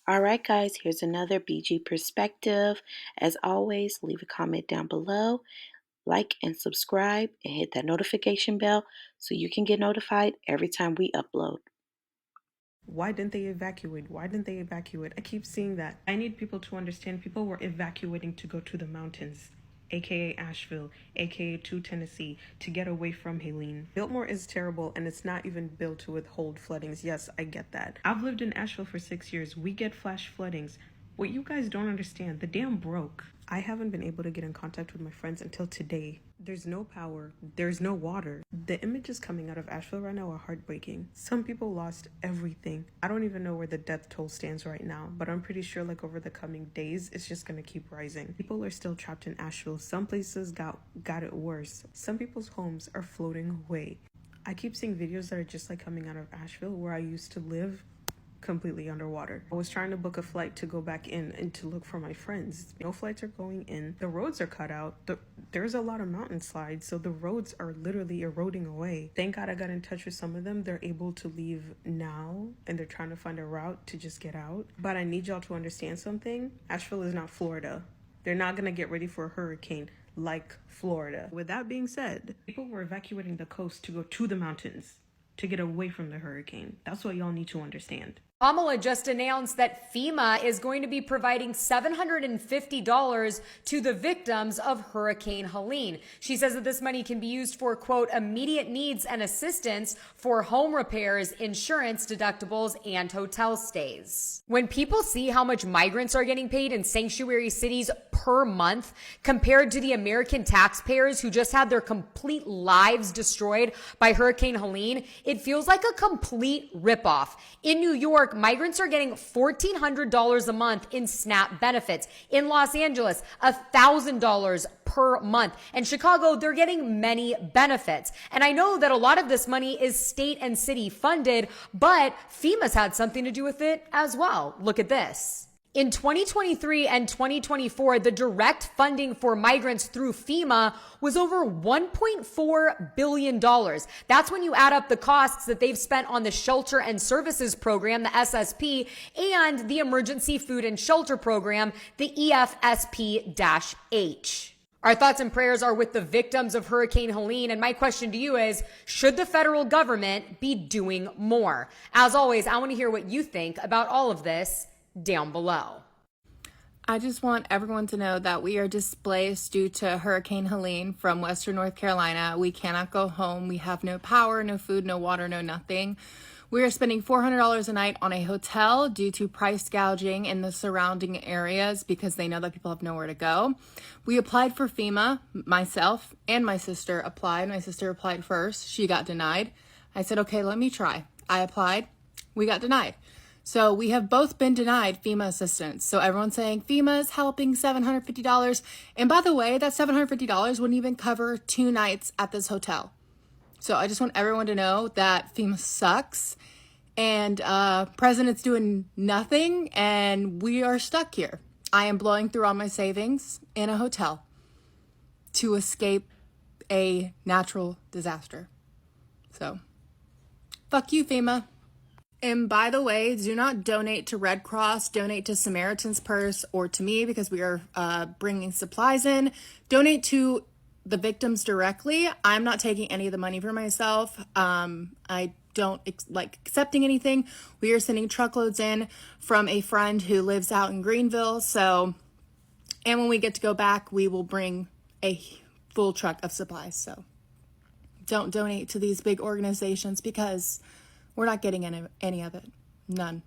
All right, guys, here's another BG perspective. As always, leave a comment down below, like and subscribe, and hit that notification bell so you can get notified every time we upload. Why didn't they evacuate? Why didn't they evacuate? I keep seeing that. I need people to understand people were evacuating to go to the mountains, aka Asheville, aka to Tennessee, to get away from Helene. Biltmore is terrible and it's not even built to withhold floodings. Yes, I get that. I've lived in Asheville for 6 years. We get flash floodings. What you guys don't understand, the dam broke. I haven't been able to get in contact with my friends until today. There's no power. There's no water. The images coming out of Asheville right now are heartbreaking. Some people lost everything. I don't even know where the death toll stands right now, but I'm pretty sure like over the coming days, it's just gonna keep rising. People are still trapped in Asheville. Some places got it worse. Some people's homes are floating away. I keep seeing videos that are just like coming out of Asheville where I used to live, completely underwater. I was trying to book a flight to go back in and to look for my friends. No flights are going in. The roads are cut out. There's a lot of mountain slides, so the roads are literally eroding away. Thank God I got in touch with some of them. They're able to leave now and they're trying to find a route to just get out. But I need y'all to understand something. Asheville is not Florida. They're not gonna get ready for a hurricane like Florida. With that being said, people were evacuating the coast to go to the mountains to get away from the hurricane. That's what y'all need to understand. Kamala just announced that FEMA is going to be providing $750 to the victims of Hurricane Helene. She says that this money can be used for, quote, immediate needs and assistance for home repairs, insurance deductibles, and hotel stays. When people see how much migrants are getting paid in sanctuary cities per month compared to the American taxpayers who just had their complete lives destroyed by Hurricane Helene, it feels like a complete ripoff. In New York, migrants are getting $1,400 a month in SNAP benefits. In Los Angeles, $1,000 per month. And Chicago, they're getting many benefits. And I know that a lot of this money is state and city funded, but FEMA's had something to do with it as well. Look at this. In 2023 and 2024, the direct funding for migrants through FEMA was over $1.4 billion. That's when you add up the costs that they've spent on the Shelter and Services Program, the SSP, and the Emergency Food and Shelter Program, the EFSP-H. Our thoughts and prayers are with the victims of Hurricane Helene. And my question to you is, should the federal government be doing more? As always, I want to hear what you think about all of this down below. I just want everyone to know that we are displaced due to Hurricane Helene from Western North Carolina. We cannot go home. We have no power, no food, no water, no nothing. We are spending $400 a night on a hotel due to price gouging in the surrounding areas because they know that people have nowhere to go. We applied for FEMA. Myself and my sister applied. My sister applied first. She got denied. I said, okay, let me try. I applied. We got denied. So we have both been denied FEMA assistance. So everyone's saying FEMA is helping $750. And by the way, that $750 wouldn't even cover 2 nights at this hotel. So I just want everyone to know that FEMA sucks and President's doing nothing and we are stuck here. I am blowing through all my savings in a hotel to escape a natural disaster. So fuck you, FEMA. And by the way, do not donate to Red Cross, donate to Samaritan's Purse or to me because we are bringing supplies in. Donate to the victims directly. I'm not taking any of the money for myself. I don't like accepting anything. We are sending truckloads in from a friend who lives out in Greenville. So, and when we get to go back, we will bring a full truck of supplies. So don't donate to these big organizations because we're not getting any of it. None.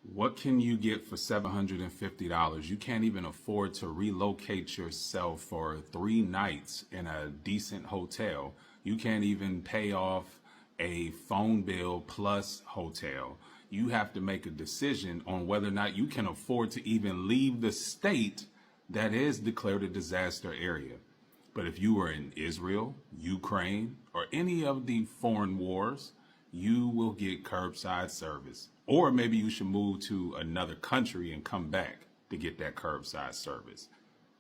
What can you get for $750? You can't even afford to relocate yourself for 3 nights in a decent hotel. You can't even pay off a phone bill plus hotel. You have to make a decision on whether or not you can afford to even leave the state that is declared a disaster area. But if you were in Israel, Ukraine, or any of the foreign wars, you will get curbside service. Or maybe you should move to another country and come back to get that curbside service.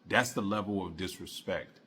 That's the level of disrespect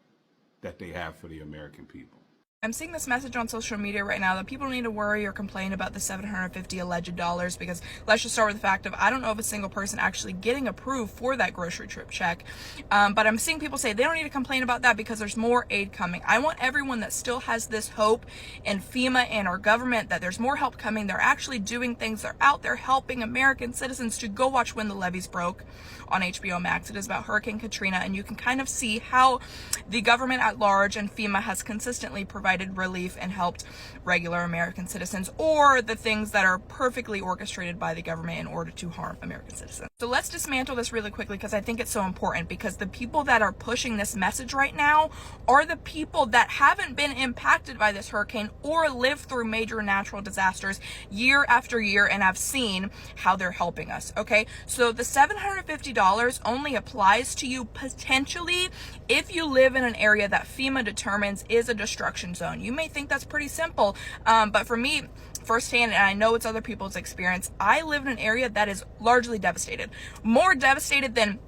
that they have for the American people. I'm seeing this message on social media right now that people don't need to worry or complain about the $750 alleged dollars, because let's just start with the fact of I don't know of a single person actually getting approved for that grocery trip check. But I'm seeing people say they don't need to complain about that because there's more aid coming. I want everyone that still has this hope in FEMA and our government that there's more help coming. They're actually doing things. They're out there helping American citizens to go watch When the Levees Broke on HBO Max. It is about Hurricane Katrina, and you can kind of see how the government at large and FEMA has consistently provided relief and helped regular American citizens, or the things that are perfectly orchestrated by the government in order to harm American citizens. So let's dismantle this really quickly, because I think it's so important, because the people that are pushing this message right now are the people that haven't been impacted by this hurricane or lived through major natural disasters year after year and have seen how they're helping us. Okay, so the $750 only applies to you potentially if you live in an area that FEMA determines is a destruction zone. You may think that's pretty simple, but for me, firsthand, and I know it's other people's experience, I live in an area that is largely devastated, more devastated than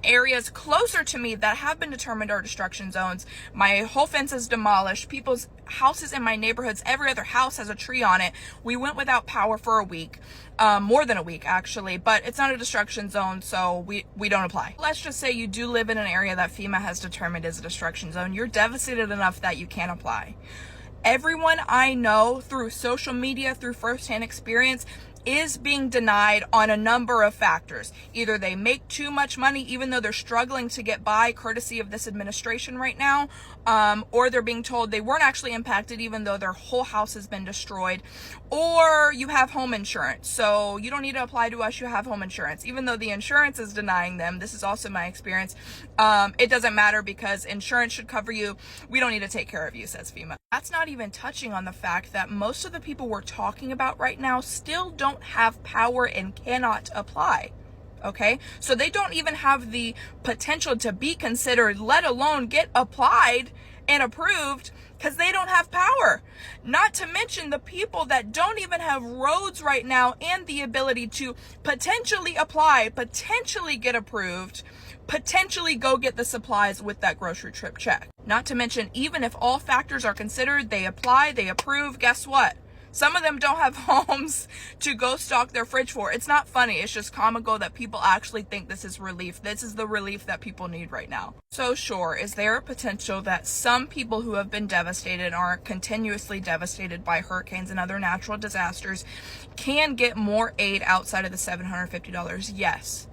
areas closer to me that have been determined are destruction zones. My whole fence is demolished. People's houses in my neighborhoods, every other house has a tree on it. We went without power for a week, more than a week actually, but it's not a destruction zone, so we don't apply. Let's just say you do live in an area that FEMA has determined is a destruction zone. You're devastated enough that you can't apply. Everyone I know through social media, through firsthand experience, is being denied on a number of factors. Either they make too much money even though they're struggling to get by courtesy of this administration right now, or they're being told they weren't actually impacted even though their whole house has been destroyed, or you have home insurance, so you don't need to apply to us, you have home insurance. Even though the insurance is denying them, this is also my experience, it doesn't matter because insurance should cover you. We don't need to take care of you, says FEMA. That's not even touching on the fact that most of the people we're talking about right now still don't have power and cannot apply. Okay, so they don't even have the potential to be considered, let alone get applied and approved, because they don't have power. Not to mention the people that don't even have roads right now and the ability to potentially apply, potentially get approved, potentially go get the supplies with that grocery trip check. Not to mention, even if all factors are considered, they apply, they approve, guess what? Some of them don't have homes to go stock their fridge for. It's not funny. It's just comical that people actually think this is relief. This is the relief that people need right now. So sure, is there a potential that some people who have been devastated and are continuously devastated by hurricanes and other natural disasters can get more aid outside of the $750? Yes.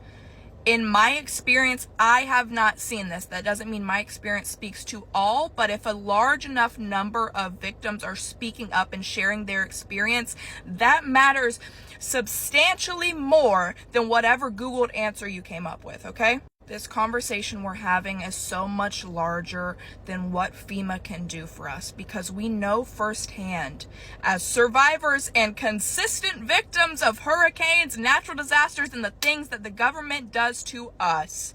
In my experience, I have not seen this. That doesn't mean my experience speaks to all, but if a large enough number of victims are speaking up and sharing their experience, that matters substantially more than whatever Googled answer you came up with, okay? This conversation we're having is so much larger than what FEMA can do for us, because we know firsthand, as survivors and consistent victims of hurricanes, natural disasters, and the things that the government does to us,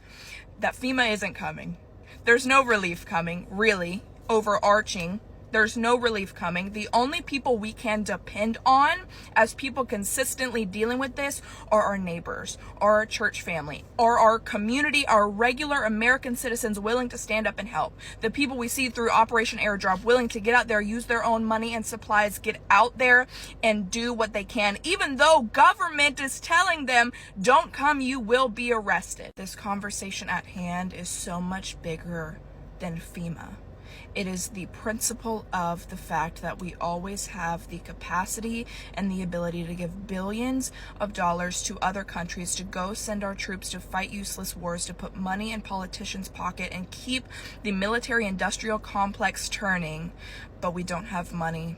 that FEMA isn't coming. There's no relief coming, really, overarching. There's no relief coming. The only people we can depend on as people consistently dealing with this are our neighbors, or our church family, or our community, our regular American citizens willing to stand up and help. The people we see through Operation Airdrop willing to get out there, use their own money and supplies, get out there and do what they can, even though government is telling them, don't come, you will be arrested. This conversation at hand is so much bigger than FEMA. It is the principle of the fact that we always have the capacity and the ability to give billions of dollars to other countries to go send our troops to fight useless wars, to put money in politicians' pocket and keep the military-industrial complex turning, but we don't have money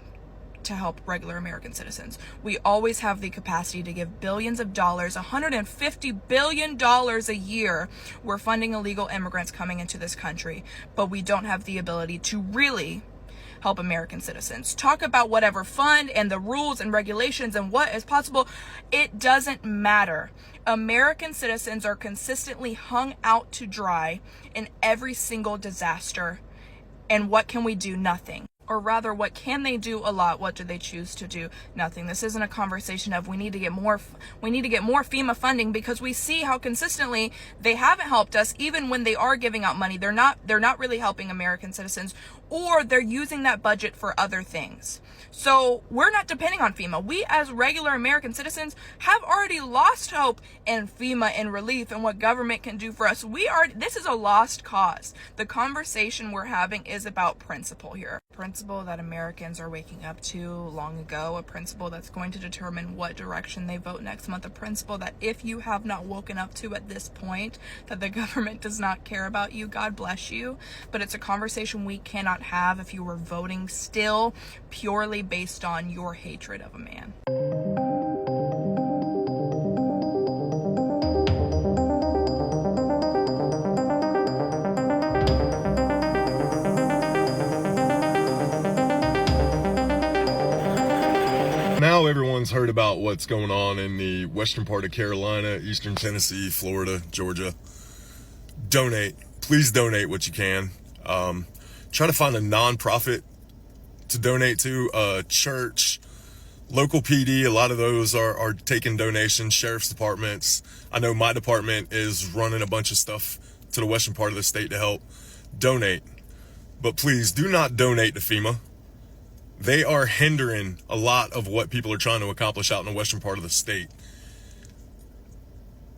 to help regular American citizens. We always have the capacity to give billions of dollars, $150 billion a year. We're funding illegal immigrants coming into this country, but we don't have the ability to really help American citizens. Talk about whatever fund and the rules and regulations and what is possible. It doesn't matter. American citizens are consistently hung out to dry in every single disaster. And what can we do? Nothing. Or rather, what can they do? A lot. What do they choose to do? Nothing. This isn't a conversation of we need to get more FEMA funding, because we see how consistently they haven't helped us. Even when they are giving out money, they're not really helping American citizens, or they're using that budget for other things. So we're not depending on FEMA. We as regular American citizens have already lost hope in FEMA and relief and what government can do for us. This is a lost cause. The conversation we're having is about principle here. Principle that Americans are waking up to long ago, a principle that's going to determine what direction they vote next month, a principle that if you have not woken up to at this point, that the government does not care about you, God bless you. But it's a conversation we cannot have if you were voting still purely based on your hatred of a man. Now everyone's heard about what's going on in the western part of Carolina, eastern Tennessee, Florida, Georgia. Donate. Please donate what you can. Try to find a nonprofit to donate to, a church, local PD. A lot of those are taking donations, sheriff's departments. I know my department is running a bunch of stuff to the western part of the state to help. Donate. But please do not donate to FEMA. They are hindering a lot of what people are trying to accomplish out in the western part of the state.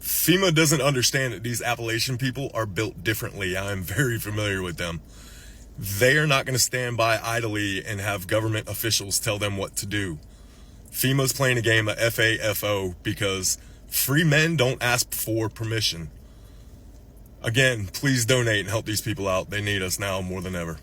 FEMA doesn't understand that these Appalachian people are built differently. I am very familiar with them. They are not going to stand by idly and have government officials tell them what to do. FEMA's playing a game of FAFO because free men don't ask for permission. Again, please donate and help these people out. They need us now more than ever.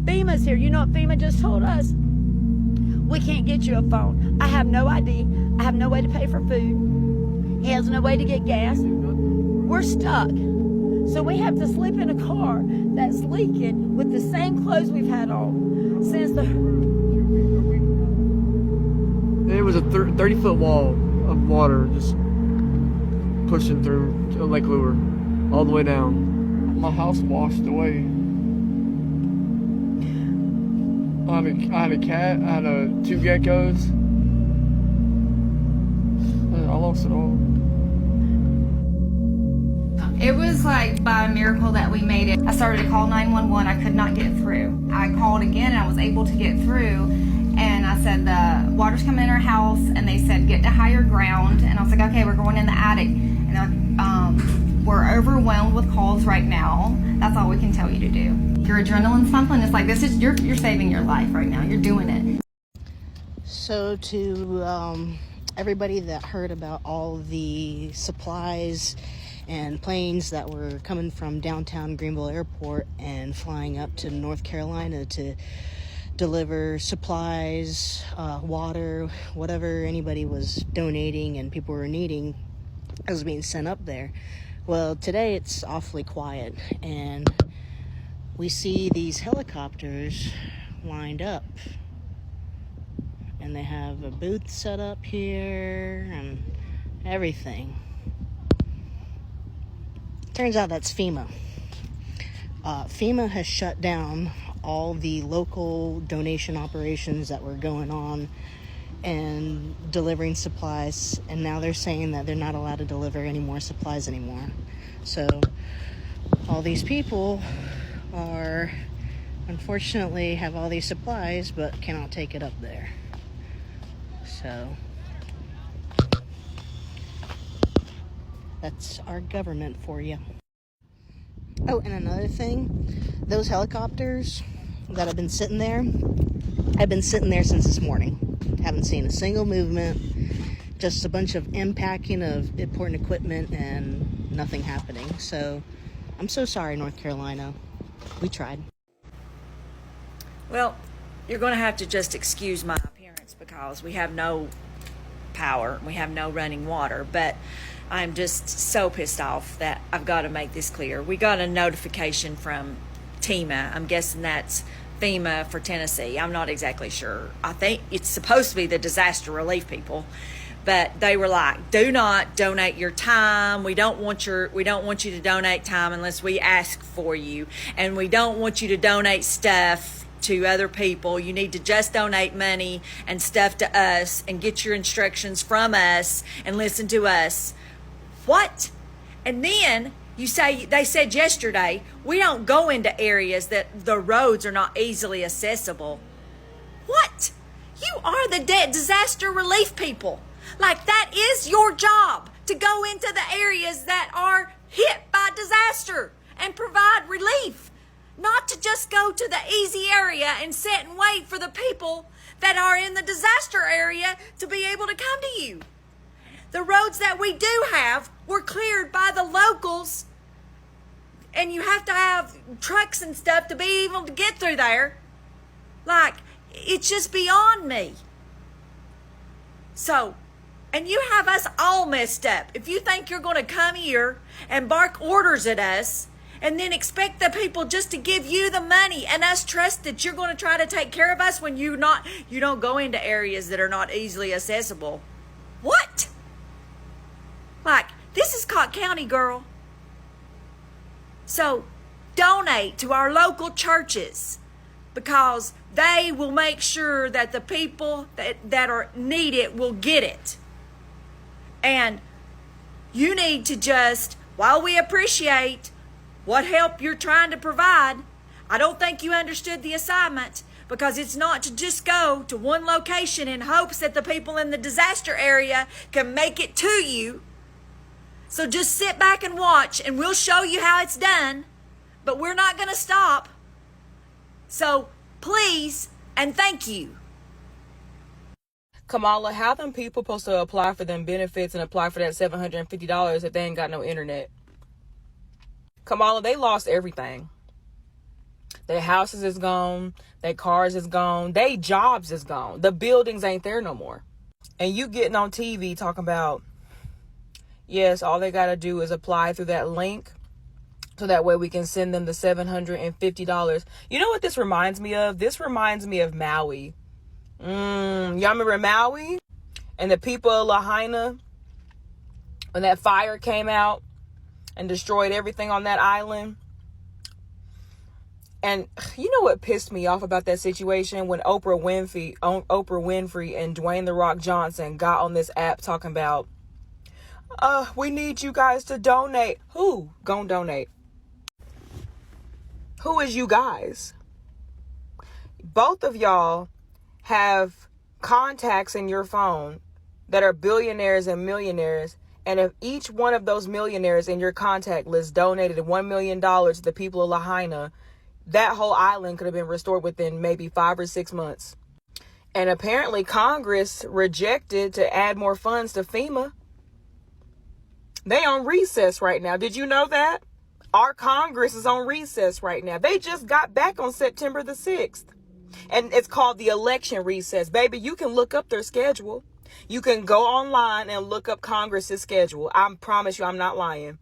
FEMA's here. You know what FEMA just told us? We can't get you a phone. I have no ID. I have no way to pay for food. He has no way to get gas. We're stuck. So we have to sleep in a car that's leaking with the same clothes we've had on since the... It was a 30-foot wall of water just pushing through Lake Lure all the way down. My house washed away. I had a cat, I had two geckos. I lost it all. It was like by a miracle that we made it. I started to call 911. I could not get through. I called again and I was able to get through. And I said, the water's coming in our house. And they said, get to higher ground. And I was like, okay, we're going in the attic. And they're like, we're overwhelmed with calls right now. That's all we can tell you to do. Your adrenaline's pumping. It's like, this is, you're saving your life right now. You're doing it. So to everybody that heard about all the supplies and planes that were coming from downtown Greenville Airport and flying up to North Carolina to deliver supplies, water, whatever anybody was donating and people were needing was being sent up there. Well, today it's awfully quiet, and we see these helicopters lined up, and they have a booth set up here and everything. Turns out that's FEMA. FEMA has shut down all the local donation operations that were going on and delivering supplies, and now they're saying that they're not allowed to deliver any more supplies anymore. So all these people are, unfortunately, have all these supplies but cannot take it up there. So that's our government for you. Oh, and another thing, those helicopters that have been sitting there, I've been sitting there since this morning. Haven't seen a single movement, just a bunch of impacting of important equipment and nothing happening. So I'm so sorry, North Carolina. We tried. Well, you're going to have to just excuse my appearance because we have no power, we have no running water, but I'm just so pissed off that I've got to make this clear. We got a notification from FEMA. I'm guessing that's FEMA for Tennessee. I'm not exactly sure. I think it's supposed to be the disaster relief people, but they were like, do not donate your time. We don't want you to donate time unless we ask for you, and we don't want you to donate stuff to other people. You need to just donate money and stuff to us and get your instructions from us and listen to us. What? And then you say, they said yesterday, we don't go into areas that the roads are not easily accessible. What? You are the disaster relief people. Like, that is your job, to go into the areas that are hit by disaster and provide relief. Not to just go to the easy area and sit and wait for the people that are in the disaster area to be able to come to you. The roads that we do have were cleared by the locals, and you have to have trucks and stuff to be able to get through there. Like, it's just beyond me. So, and you have us all messed up. If you think you're going to come here and bark orders at us and then expect the people just to give you the money and us trust that you're going to try to take care of us when you don't go into areas that are not easily accessible. What? Like, this is Cott County, girl. So, donate to our local churches, because they will make sure that the people that are need it will get it. And you need to just, while we appreciate what help you're trying to provide, I don't think you understood the assignment, because it's not to just go to one location in hopes that the people in the disaster area can make it to you. So just sit back and watch, and we'll show you how it's done, but we're not going to stop. So please and thank you. Kamala, how them people supposed to apply for them benefits and apply for that $750 if they ain't got no internet? Kamala, they lost everything. Their houses is gone. Their cars is gone. Their jobs is gone. The buildings ain't there no more. And you getting on TV talking about, yes, all they got to do is apply through that link, so that way we can send them the $750. You know what this reminds me of? This reminds me of Maui. Y'all remember Maui? And the people of Lahaina, when that fire came out and destroyed everything on that island? And you know what pissed me off about that situation? When Oprah Winfrey and Dwayne "The Rock" Johnson got on this app talking about, we need you guys to donate. Who gonna donate? Who is you guys? Both of y'all have contacts in your phone that are billionaires and millionaires. And if each one of those millionaires in your contact list donated $1 million to the people of Lahaina, that whole island could have been restored within maybe 5 or 6 months. And apparently Congress rejected to add more funds to FEMA. They on recess right now. Did you know that? Our Congress is on recess right now. They just got back on September the 6th. And it's called the election recess. Baby, you can look up their schedule. You can go online and look up Congress's schedule. I promise you, I'm not lying.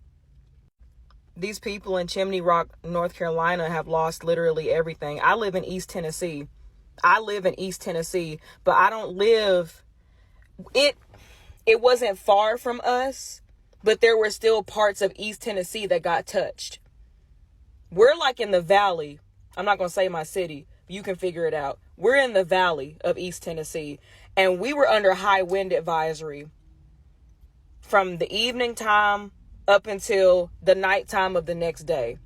These people in Chimney Rock, North Carolina have lost literally everything. I live in East Tennessee. But I don't live... It wasn't far from us, but there were still parts of East Tennessee that got touched. We're like in the valley. I'm not going to say my city. You can figure it out. We're in the valley of East Tennessee, and we were under high wind advisory from the evening time up until the nighttime of the next day.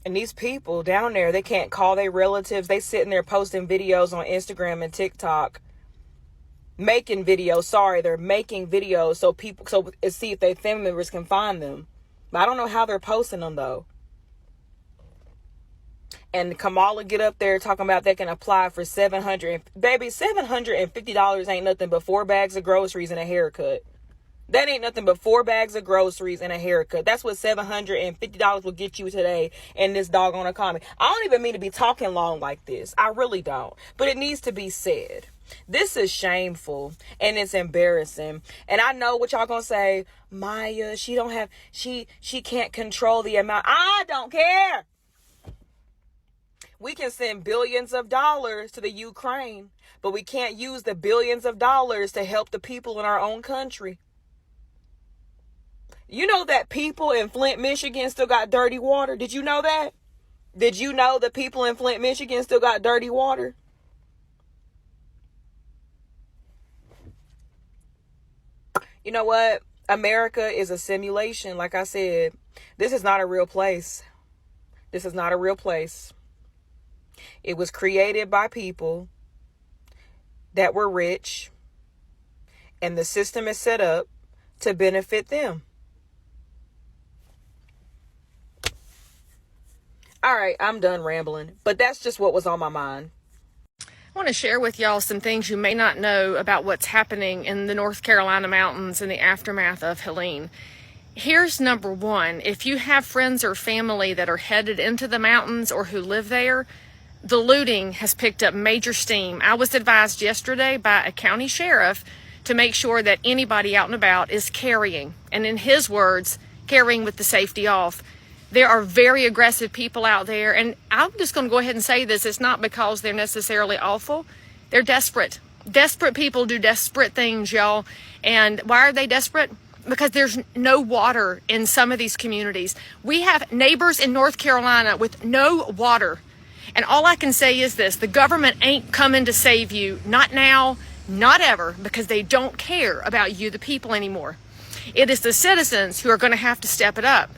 And these people down there, they can't call their relatives. They sitting there posting videos on Instagram and TikTok. Making videos. They're making videos so see if their family members can find them. But I don't know how they're posting them though. And Kamala get up there talking about they can apply for $750 ain't nothing but 4 bags of groceries and a haircut. That ain't nothing but 4 bags of groceries and a haircut. That's what $750 will get you today in this doggone economy. I don't even mean to be talking long like this. I really don't. But it needs to be said. This is shameful and it's embarrassing. And I know what y'all gonna say. Maya, she can't control the amount. I don't care. We can send billions of dollars to the Ukraine, but we can't use the billions of dollars to help the people in our own country. You know that people in Flint, Michigan still got dirty water? Did you know that? Did you know that people in Flint, Michigan still got dirty water? You know what? America is a simulation. Like I said, this is not a real place. This is not a real place. It was created by people that were rich, and the system is set up to benefit them. All right, I'm done rambling, but that's just what was on my mind. I want to share with y'all some things you may not know about what's happening in the North Carolina mountains in the aftermath of Helene. Here's number one. If you have friends or family that are headed into the mountains or who live there, the looting has picked up major steam. I was advised yesterday by a county sheriff to make sure that anybody out and about is carrying, and in his words, carrying with the safety off. There are very aggressive people out there, and I'm just going to go ahead and say this. It's not because they're necessarily awful. They're desperate. Desperate people do desperate things, y'all. And why are they desperate? Because there's no water in some of these communities. We have neighbors in North Carolina with no water. And all I can say is this: the government ain't coming to save you. Not now, not ever, because they don't care about you, the people, anymore. It is the citizens who are going to have to step it up.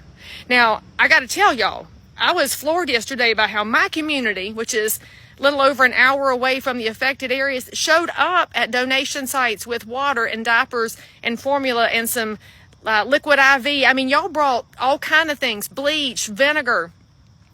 Now, I got to tell y'all, I was floored yesterday by how my community, which is a little over an hour away from the affected areas, showed up at donation sites with water and diapers and formula and some liquid IV. I mean, y'all brought all kind of things, bleach, vinegar.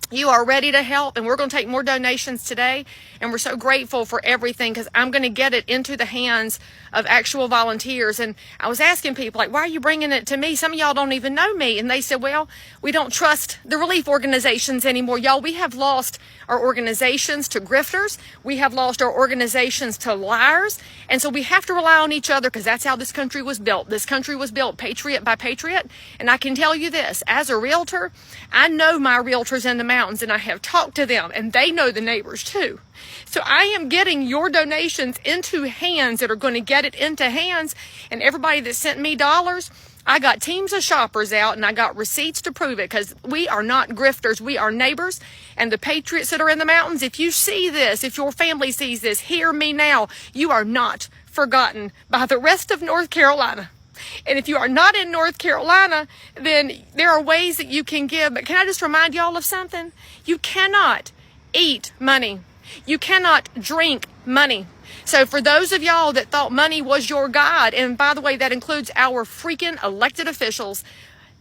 You are ready to help, and we're going to take more donations today, and we're so grateful for everything, because I'm going to get it into the hands of actual volunteers. And I was asking people, like, why are you bringing it to me? Some of y'all don't even know me. And they said, well, we don't trust the relief organizations anymore. Y'all, we have lost our organizations to grifters. We have lost our organizations to liars. And so we have to rely on each other, because that's how this country was built. This country was built patriot by patriot. And I can tell you this, as a realtor, I know my realtors in the mountains, and I have talked to them, and they know the neighbors too. So I am getting your donations into hands that are going to get it into hands. And everybody that sent me dollars, I got teams of shoppers out, and I got receipts to prove it, because we are not grifters. We are neighbors. And the patriots that are in the mountains, if you see this, if your family sees this, hear me now. You are not forgotten by the rest of North Carolina. And if you are not in North Carolina, then there are ways that you can give. But can I just remind y'all of something? You cannot eat money. You cannot drink money. So for those of y'all that thought money was your God, and by the way, that includes our freaking elected officials,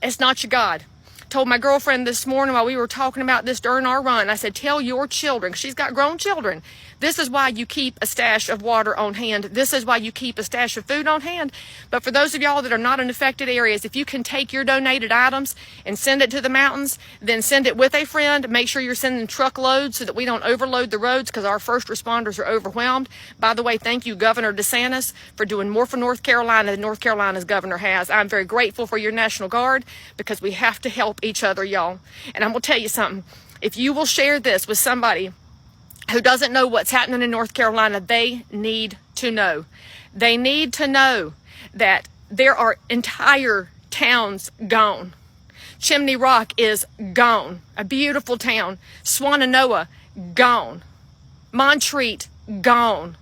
it's not your God. Told my girlfriend this morning while we were talking about this during our run, I said, tell your children, 'cause she's got grown children, this is why you keep a stash of water on hand. This is why you keep a stash of food on hand. But for those of y'all that are not in affected areas, if you can take your donated items and send it to the mountains, then send it with a friend. Make sure you're sending truckloads so that we don't overload the roads, because our first responders are overwhelmed. By the way, thank you, Governor DeSantis, for doing more for North Carolina than North Carolina's governor has. I'm very grateful for your National Guard, because we have to help each other, y'all. And I'm going to tell you something. If you will share this with somebody who doesn't know what's happening in North Carolina, they need to know. They need to know that there are entire towns gone. Chimney Rock is gone. A beautiful town. Swannanoa, gone. Montreat, gone.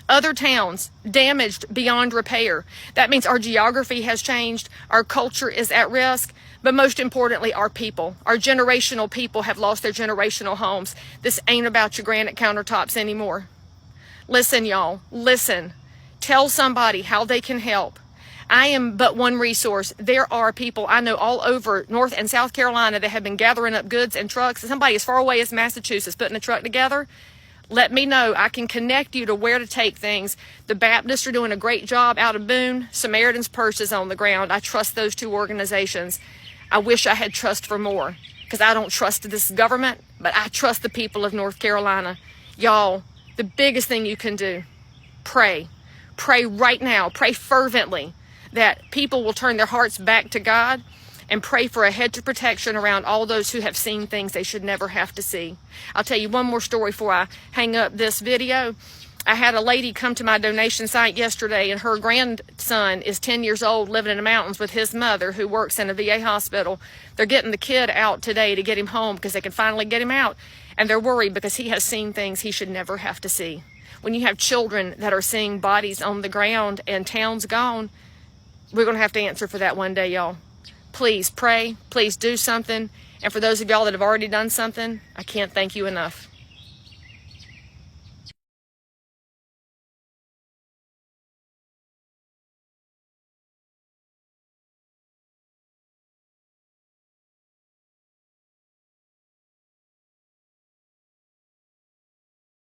Other towns damaged beyond repair. That means our geography has changed. Our culture is at risk. But most importantly, our people, our generational people have lost their generational homes. This ain't about your granite countertops anymore. Listen, y'all, listen. Tell somebody how they can help. I am but one resource. There are people I know all over North and South Carolina that have been gathering up goods and trucks. Somebody as far away as Massachusetts putting a truck together. Let me know. I can connect you to where to take things. The Baptists are doing a great job out of Boone. Samaritan's Purse is on the ground. I trust those two organizations. I wish I had trust for more, because I don't trust this government, but I trust the people of North Carolina. Y'all, the biggest thing you can do, pray. Pray right now. Pray fervently that people will turn their hearts back to God, and pray for a hedge of protection around all those who have seen things they should never have to see. I'll tell you one more story before I hang up this video. I had a lady come to my donation site yesterday, and her grandson is 10 years old, living in the mountains with his mother, who works in a VA hospital. They're getting the kid out today to get him home because they can finally get him out. And they're worried because he has seen things he should never have to see. When you have children that are seeing bodies on the ground and towns gone, we're going to have to answer for that one day, y'all. Please pray. Please do something. And for those of y'all that have already done something, I can't thank you enough.